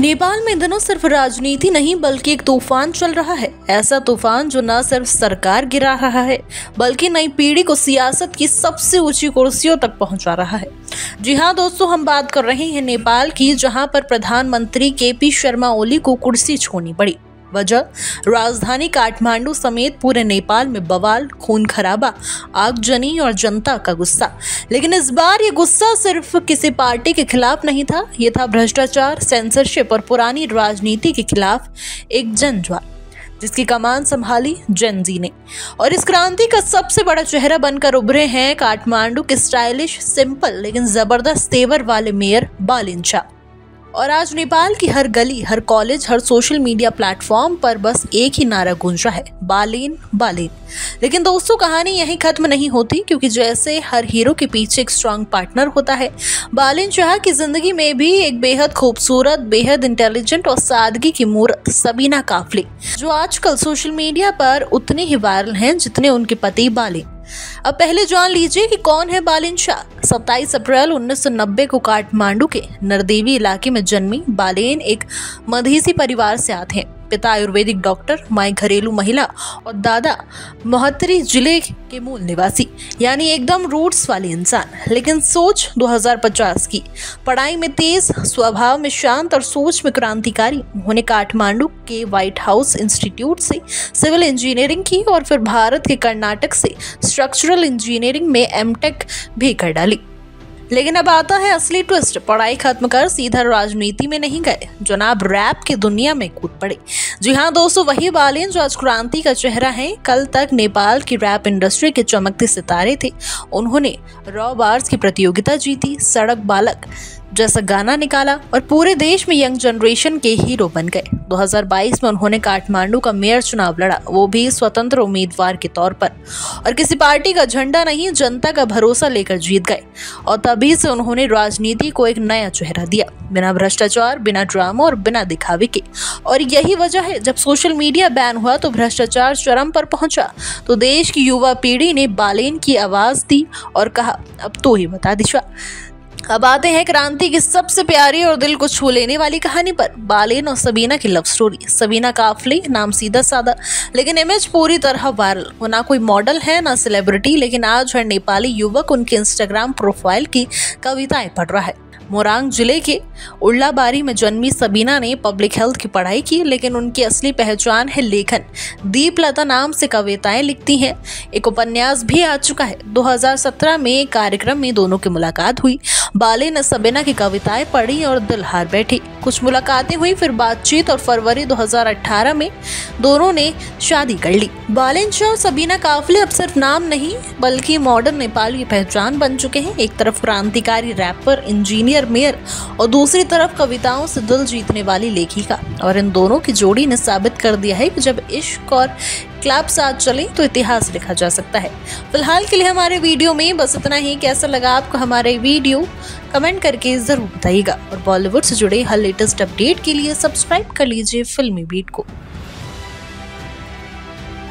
नेपाल में इन दिनों सिर्फ राजनीति नहीं बल्कि एक तूफान चल रहा है। ऐसा तूफान जो न सिर्फ सरकार गिरा रहा है बल्कि नई पीढ़ी को सियासत की सबसे ऊंची कुर्सियों तक पहुंचा रहा है। जी हाँ दोस्तों, हम बात कर रहे हैं नेपाल की, जहां पर प्रधानमंत्री केपी शर्मा ओली को कुर्सी छोड़नी पड़ी। वजह राजधानी काठमांडू समेत पूरे नेपाल में बवाल, खून खराबा, आगजनी और जनता का गुस्सा। लेकिन इस बार ये गुस्सा सिर्फ किसी पार्टी के खिलाफ नहीं था, ये था भ्रष्टाचार, सेंसरशिप और पुरानी राजनीति के खिलाफ एक जनज्वार, जिसकी कमान संभाली जेन जी ने। और इस क्रांति का सबसे बड़ा चेहरा बनकर उभरे हैं काठमांडू के स्टाइलिश, सिंपल लेकिन जबरदस्त तेवर वाले मेयर बालेन शाह। और आज नेपाल की हर गली, हर कॉलेज, हर सोशल मीडिया प्लेटफॉर्म पर बस एक ही नारा गूंज रहा है, बालेन बालेन। लेकिन दोस्तों, कहानी यहीं खत्म नहीं होती, क्योंकि जैसे हर हीरो के पीछे एक स्ट्रॉन्ग पार्टनर होता है, बालेन शाह की जिंदगी में भी एक बेहद खूबसूरत, बेहद इंटेलिजेंट और सादगी की मूर्त सबीना काफले, जो आजकल सोशल मीडिया पर उतने ही वायरल हैं जितने उनके पति बालेन। अब पहले जान लीजिए कि कौन है बालेन शाह। 27 अप्रैल 1990 को काठमांडू के नरदेवी इलाके में जन्मी बालेन एक मधेसी परिवार से आते हैं। पिता आयुर्वेदिक डॉक्टर, मां घरेलू महिला और दादा मोहतरी जिले के मूल निवासी, यानी एकदम रूट्स वाले इंसान। लेकिन सोच 2050 की। पढ़ाई में तेज, स्वभाव में शांत और सोच में क्रांतिकारी। उन्होंने काठमांडू के व्हाइट हाउस इंस्टीट्यूट से सिविल इंजीनियरिंग की और फिर भारत के कर्नाटक से स्ट्रक्चरल इंजीनियरिंग में एमटेक भी कर डाली। लेकिन अब आता है असली ट्विस्ट। पढ़ाई खत्म कर सीधा राजनीति में नहीं गए, जनाब रैप की दुनिया में कूद पड़े। जी हाँ दोस्तों, वही बालेन जो आज क्रांति का चेहरा है, कल तक नेपाल की रैप इंडस्ट्री के चमकते सितारे थे। उन्होंने रॉ बार्स की प्रतियोगिता जीती, सड़क बालक जैसा गाना निकाला और पूरे देश में यंग जनरेशन के हीरो बन गए। 2022 में उन्होंने काठमांडू का मेयर चुनाव लड़ा, वो भी स्वतंत्र उम्मीदवार के तौर पर, और किसी पार्टी का झंडा नहीं, जनता का भरोसा लेकर जीत गए। और तभी से उन्होंने राजनीति को एक नया चेहरा दिया, बिना भ्रष्टाचार, बिना ड्रामा और बिना दिखावे के। और यही वजह है, जब सोशल मीडिया बैन हुआ तो भ्रष्टाचार चरम पर पहुंचा, तो देश की युवा पीढ़ी ने बालेन की आवाज दी और कहा, अब तो ही बता दिशा। अब आते हैं क्रांति की सबसे प्यारी और दिल को छू लेने वाली कहानी पर, बालेन और सबीना की लव स्टोरी। सबीना काफले, नाम सीधा साधा लेकिन इमेज पूरी तरह वायरल। वो ना कोई मॉडल है ना सेलिब्रिटी, लेकिन आज हर नेपाली युवक उनके इंस्टाग्राम प्रोफाइल की कविताएं पढ़ रहा है। मोरंग जिले के उर्लाबारी में जन्मी सबीना ने पब्लिक हेल्थ की पढ़ाई की, लेकिन उनकी असली पहचान है लेखन। दीपलता नाम से कविताएं लिखती हैं। एक उपन्यास भी आ चुका है। 2017 में एक कार्यक्रम में दोनों की मुलाकात हुई। बालेन ने सबीना की कविताएं पढ़ी और दिल हार बैठी। कुछ मुलाकातें हुई, फिर बातचीत, और फरवरी 2018 में दोनों ने शादी कर ली। बालेन शाह और सबीना काफले अब सिर्फ नाम नहीं बल्कि मॉडर्न नेपाल की पहचान बन चुके हैं। एक तरफ क्रांतिकारी रैपर, इंजीनियर, मेयर, और दूसरी तरफ कविताओं से दिल जीतने वाली लेखिका। और इन दोनों की जोड़ी ने साबित कर दिया है कि जब इश्क और क्लब साथ चले तो इतिहास लिखा जा सकता है। फिलहाल के लिए हमारे वीडियो में बस इतना ही। कैसा लगा आपको हमारे वीडियो, कमेंट करके जरूर बताइएगा। और बॉलीवुड से जुड़े हर लेटेस्ट अपडेट के लिए सब्सक्राइब कर लीजिए फिल्मी बीट को।